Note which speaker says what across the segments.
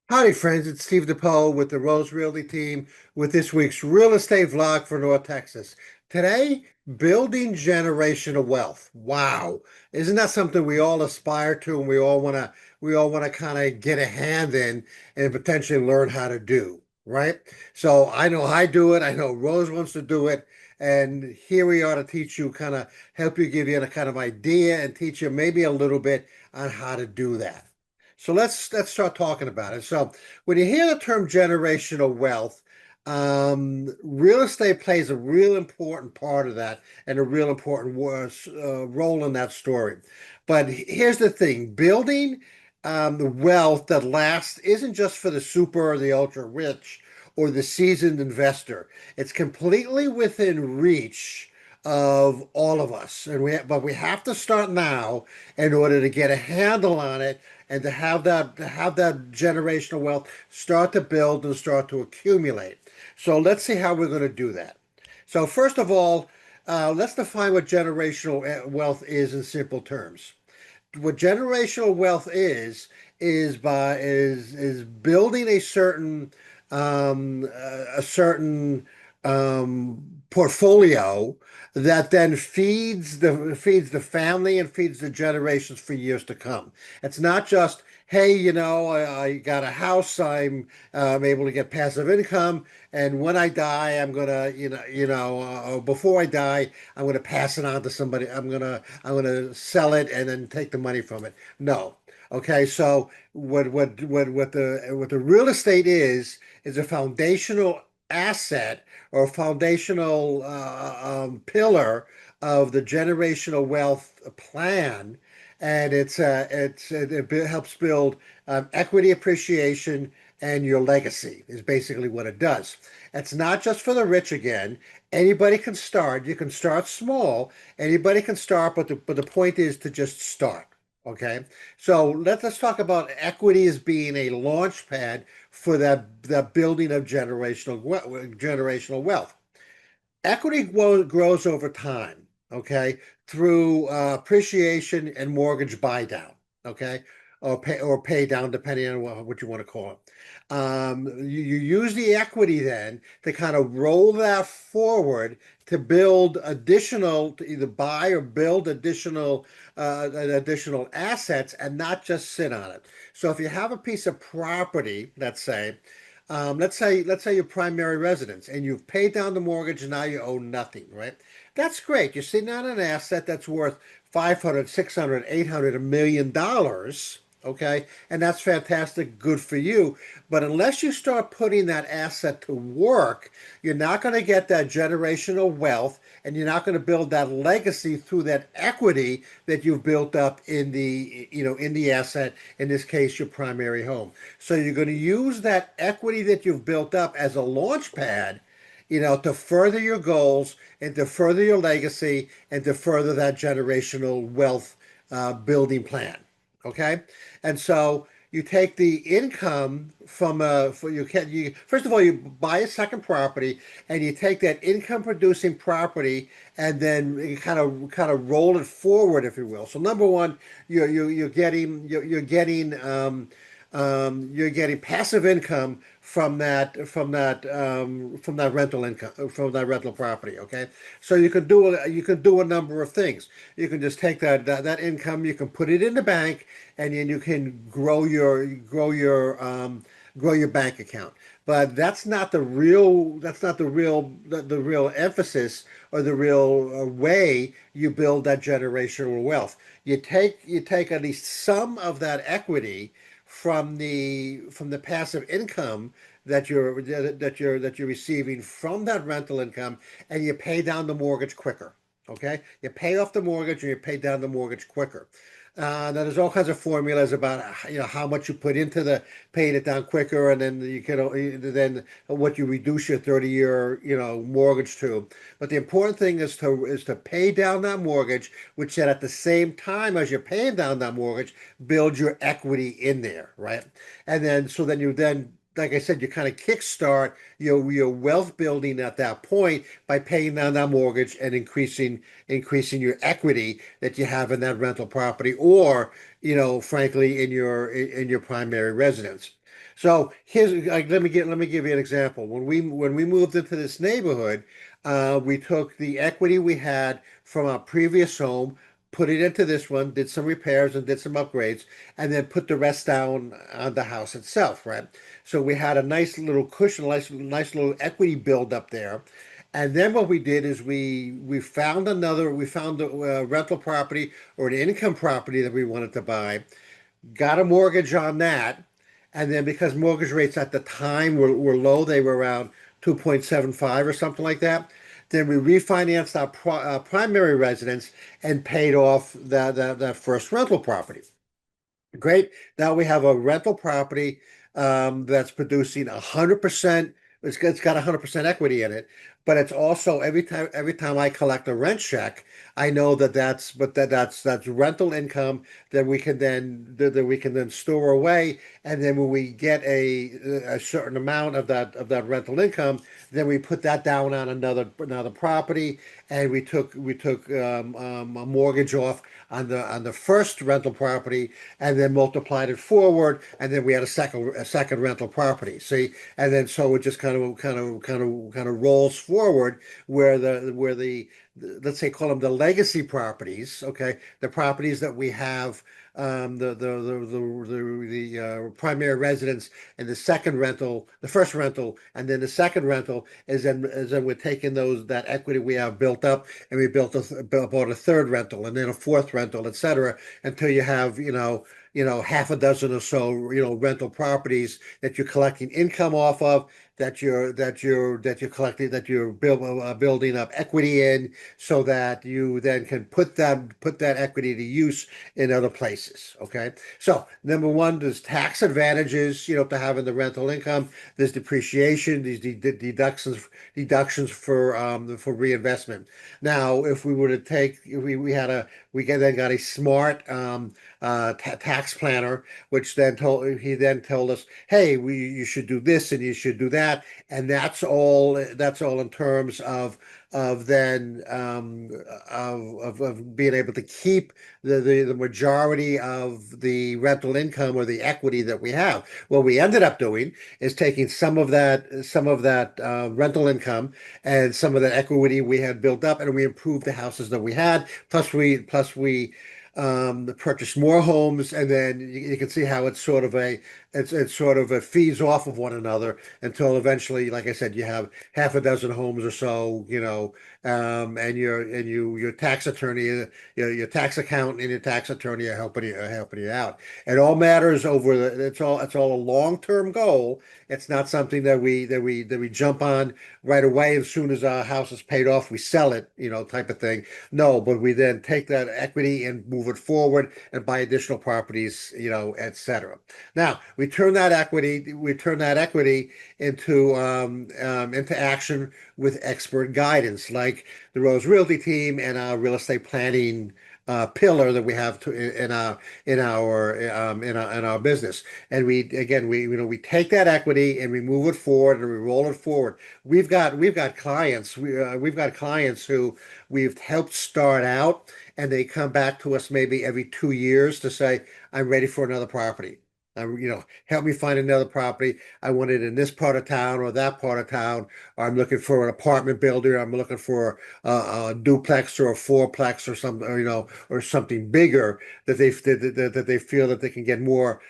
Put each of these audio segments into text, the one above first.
Speaker 1: Howdy, friends. It's Steve Depoe with the Rose Realty Team with this week's real estate vlog for North Texas. Today, building generational wealth. Wow. Isn't that something we all aspire to and we all want to kind of get a hand in and potentially learn how to do, right? So I know I do it. I know Rose wants to do it. And here we are to teach you, kind of help you give you a kind of idea and teach you maybe a little bit on how to do that. So let's start talking about it. So when you hear the term generational wealth, real estate plays a real important part of that and a real important role in that story. But here's the thing: building the wealth that lasts isn't just for the super or the ultra rich or the seasoned investor. It's completely within reach of all of us, but we have to start now in order to get a handle on it and to have that generational wealth start to build and start to accumulate. So let's see how we're going to do that. So first of all, let's define what generational wealth is in simple terms. What generational wealth is building a certain portfolio that then feeds the family and feeds the generations for years to come. It's not just, hey, I got a house, I'm able to get passive income, and when I die, I'm gonna, before I die, I'm gonna pass it on to somebody. I'm gonna sell it and then take the money from it. No. Okay, so what the real estate is a foundational asset or foundational pillar of the generational wealth plan, and it helps build equity appreciation and your legacy is basically what it does. It's not just for the rich again. Anybody can start. You can start small. Anybody can start, but the point is to just start. Okay, so let's talk about equity as being a launch pad for that building of generational wealth. Equity grows over time, okay, through appreciation and mortgage buy down, okay, or pay down depending on what you want to call it. You use the equity then to kind of roll that forward to build additional, to either buy or build additional assets and not just sit on it. So if you have a piece of property, let's say your primary residence and you've paid down the mortgage and now you owe nothing, right? That's great. You're sitting on an asset that's worth 500, 600, 800, $1 million. Okay. And that's fantastic. Good for you. But unless you start putting that asset to work, you're not going to get that generational wealth and you're not going to build that legacy through that equity that you've built up in the asset, in this case, your primary home. So you're going to use that equity that you've built up as a launch pad, to further your goals and to further your legacy and to further that generational wealth building plan. Okay, and so you take the income from for you first of all you buy a second property and you take that income producing property and then you kind of roll it forward, if you will. So number one, you're getting passive income from that rental income from that rental property. Okay, so you can do a number of things. You can just take that income, you can put it in the bank, and then you can grow your bank account. But that's not the real emphasis or the real way you build that generational wealth. You take at least some of that equity from the passive income that you're receiving from that rental income, and you pay down the mortgage quicker. Okay, you pay off the mortgage and you pay down the mortgage quicker. Now there's all kinds of formulas about how much you put into the paying it down quicker, and then then what you reduce your 30-year mortgage to. But the important thing is to pay down that mortgage, which then at the same time as you're paying down that mortgage, build your equity in there, right? And then so then you then like I said, you kind of kickstart your wealth building at that point by paying down that mortgage and increasing your equity that you have in that rental property, or frankly, in your primary residence. So here's like let me give you an example. When we moved into this neighborhood, we took the equity we had from our previous home, put it into this one, did some repairs and did some upgrades, and then put the rest down on the house itself, right? So we had a nice little cushion, nice little equity build up there. And then what we did is we found a rental property or an income property that we wanted to buy, got a mortgage on that, and then because mortgage rates at the time were low, they were around 2.75 or something like that. Then we refinanced our primary residence and paid off that first rental property. Great. Now we have a rental property that's producing 100%. It's got 100% equity in it, but it's also every time I collect a rent check, I know that's rental income that we can then store away, and then when we get a certain amount of that rental income, then we put that down on another property, and we took a mortgage off on the first rental property and then multiplied it forward, and then we had a second rental property. See, and then so it just kind of rolls forward where the let's say call them the legacy properties, okay, the properties that we have the primary residence and the second rental, the first rental, and then the second rental is then we're taking that equity we have built up, and we bought a third rental and then a fourth rental, etc., until you have half a dozen or so rental properties that you're collecting income off of, that you're collecting, building up equity in, so that you then can put that equity to use in other places. Okay, so number one, there's tax advantages, to having the rental income. There's depreciation, these deductions for reinvestment. Now, if we were to take, if then got a smart tax planner, which then told us, hey, you should do this and you should do that, and that's all in terms of then of being able to keep the majority of the rental income or the equity that we have. What we ended up doing is taking some of that rental income and some of that equity we had built up, and we improved the houses that we had. Plus we purchased more homes, and then you can see how it's sort of a feeds off of one another until eventually, like I said, you have half a dozen homes or so, and your tax attorney, your tax accountant, and your tax attorney are helping you out. It all matters over it's all a long-term goal. It's not something that we jump on right away as soon as our house is paid off, we sell it, type of thing. No, but we then take that equity and move it forward and buy additional properties, etc. Now we turn that equity into action with expert guidance, like the Rose Realty Team and our real estate planning pillar that we have in our business. And we take that equity and we move it forward and we roll it forward. We've got clients who we've helped start out, and they come back to us maybe every 2 years to say, I'm ready for another property. Help me find another property. I want it in this part of town or that part of town. Or I'm looking for an apartment builder. I'm looking for a duplex or a fourplex or something, or something bigger that they feel that they can get more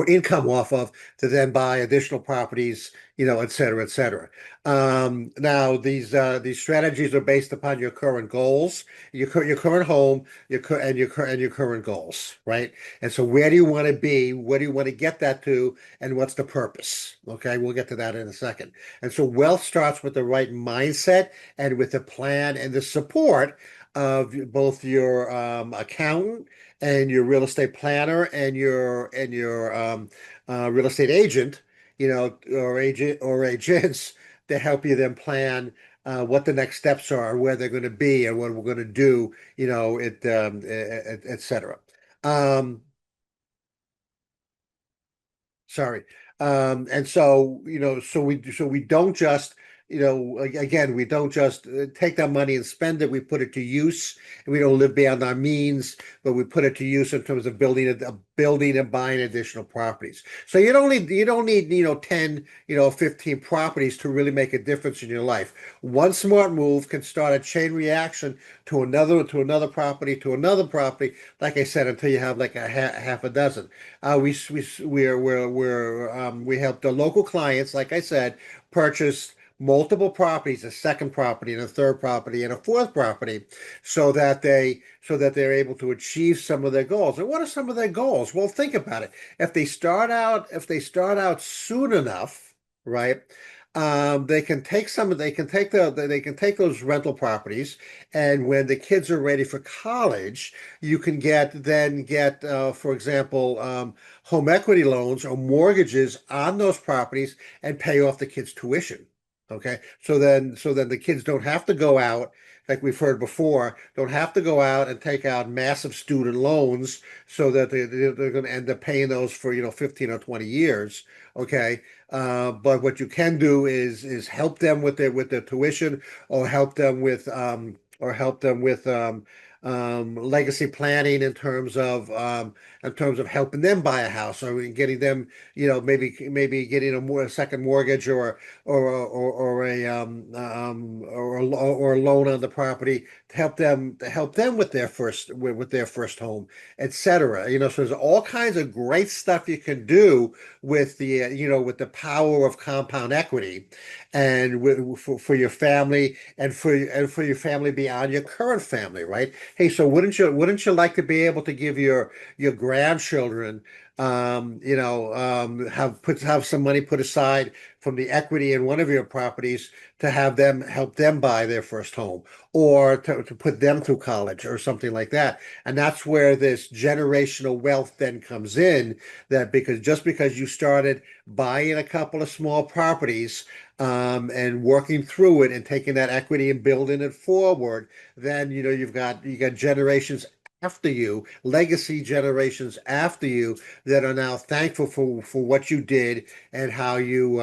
Speaker 1: income off of, to then buy additional properties, et cetera, et cetera. Now, these strategies are based upon your current goals, your current home, and your current goals, right? And so, where do you want to be? Where do you want to get that to? And what's the purpose? Okay, we'll get to that in a second. And so, wealth starts with the right mindset and with the plan and the support of both your accountant and your real estate planner and your real estate agent, or agents, to help you then plan what the next steps are, where they're going to be, and what we're going to do, et cetera. Um, Sorry. And so we don't just again, we don't just take that money and spend it. We put it to use, and we don't live beyond our means, but we put it to use in terms of building and buying additional properties. So you don't need 10, 15 properties to really make a difference in your life. One smart move can start a chain reaction to another property, to another property. Like I said, until you have like half a dozen. We help the local clients, like I said, purchase multiple properties, a second property and a third property and a fourth property, so that they're able to achieve some of their goals. And what are some of their goals? Well, think about it. If they start out soon enough, right? They can take those rental properties, and when the kids are ready for college, you can get for example, home equity loans or mortgages on those properties and pay off the kids' tuition. Okay, so then the kids don't have to go out, like we've heard before, don't have to go out and take out massive student loans, so that they're going to end up paying those for 15 or 20 years. Okay, but what you can do is help them with their tuition, or legacy planning in terms of helping them buy a house, or getting them, maybe getting a second mortgage, or a loan on the property to help them with their first home, etc. So there's all kinds of great stuff you can do with the power of compound equity, and for your family, and for your family beyond your current family, right? Hey, so wouldn't you like to be able to give your grandchildren, have some money put aside from the equity in one of your properties, to help them buy their first home, or to put them through college or something like that. And that's where this generational wealth then comes in, that just because you started buying a couple of small properties, and working through it and taking that equity and building it forward, then you got generations after you, legacy generations after you, that are now thankful for what you did, and how you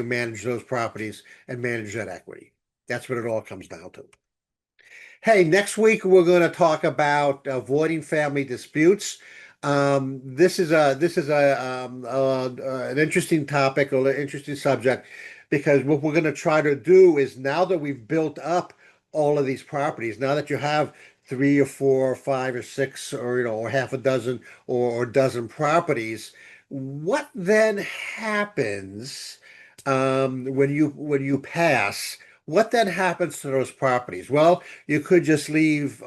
Speaker 1: manage those properties and manage that equity. That's what it all comes down to. Hey, next week we're going to talk about avoiding family disputes. This is an interesting topic, or an interesting subject, because what we're going to try to do is, now that we've built up all of these properties, now that you have three or four or five or six, or half a dozen, or a dozen properties, what then happens, when you pass? What then happens to those properties? Well, you could just leave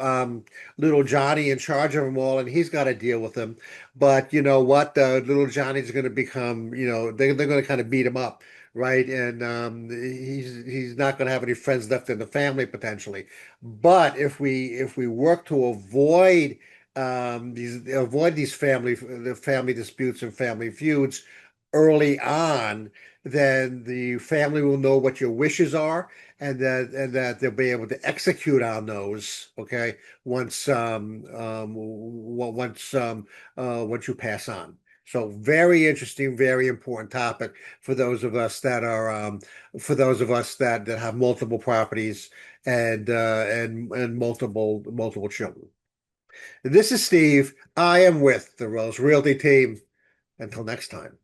Speaker 1: little Johnny in charge of them all, and he's got to deal with them. But you know what? Little Johnny's going to become, they're going to kind of beat him up, right? And he's not going to have any friends left in the family, potentially. But if we work to avoid these family disputes and family feuds early on, then the family will know what your wishes are, and that they'll be able to execute on those. Okay, once you pass on. So very interesting, very important topic for those of us that have multiple properties, and multiple children. This is Steve. I am with the Rose Realty Team. Until next time.